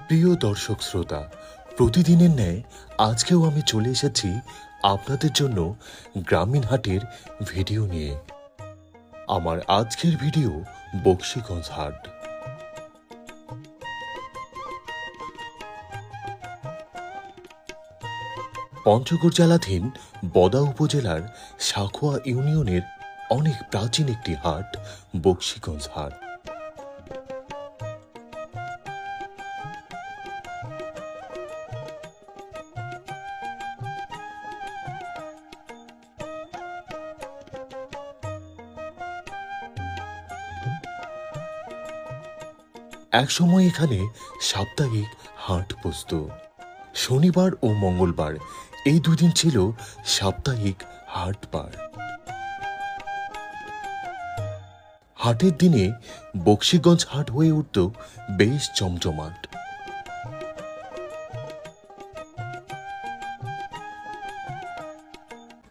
প্রিয় দর্শক শ্রোতা, প্রতিদিনের ন্যায় আজকেও আমি চলে এসেছি আপনাদের জন্য গ্রামীণ হাটের ভিডিও নিয়ে। আমার আজকের ভিডিও বকশীগঞ্জ হাট। পঞ্চগড় জেলাধীন বদা উপজেলার সাঁখোয়া ইউনিয়নের অনেক প্রাচীন একটি হাট বকশীগঞ্জ হাট। একসময় এখানে সাপ্তাহিক হাট বসত। শনিবার ও মঙ্গলবার এই দুদিন ছিল সাপ্তাহিক হাটবার। হাটের দিনে বকশীগঞ্জ হাট হয়ে উঠত বেশ জমজমাট।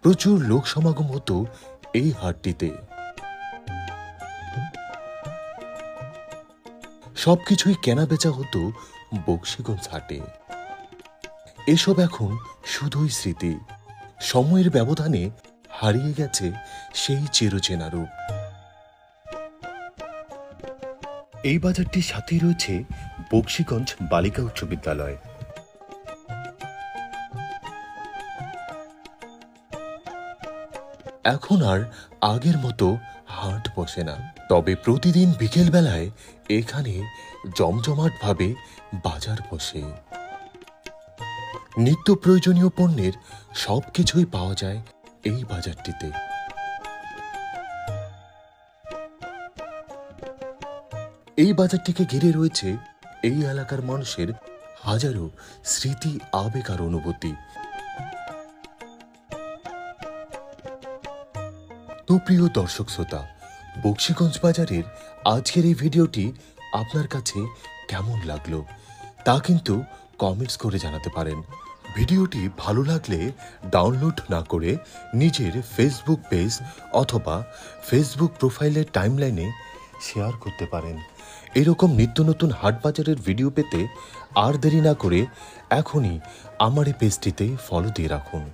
প্রচুর লোক সমাগম হতো এই হাটটিতে। সবকিছুই কেনা বেচা হতো বকশীগঞ্জ হাটে। এসব এখন শুধুই স্মৃতি। সময়ের ব্যবধানে হারিয়ে গেছে সেই চিরচেনা রূপ। এই বাজারটির সাথেই রয়েছে বকশীগঞ্জ বালিকা উচ্চ বিদ্যালয়। এখন আর আগের মতো হাট বসে না, তবে প্রতিদিন বিকেল বেলায় এখানে জমজমাট ভাবে বাজার বসে। নিত্য প্রয়োজনীয় পণ্যের সবকিছুই পাওয়া যায় এই বাজারটিতে। এই বাজারটিকে ঘিরে রয়েছে এই এলাকার মানুষের হাজারো স্মৃতি, আবেগ আর অনুভূতি। তো প্রিয় দর্শক শ্রোতা, বকশীগঞ্জ বাজারের আজকের এই ভিডিওটি আপনার কাছে কেমন লাগলো তা কিন্তু কমেন্টস করে জানাতে পারেন। ভিডিওটি ভালো লাগলে ডাউনলোড না করে নিজের ফেসবুক পেজ অথবা ফেসবুক প্রোফাইলের টাইমলাইনে শেয়ার করতে পারেন। এরকম নিত্য নতুন হাট বাজারের ভিডিও পেতে আর দেরি না করে এখনই আমার এই পেজটিতে ফলো দিয়ে রাখুন।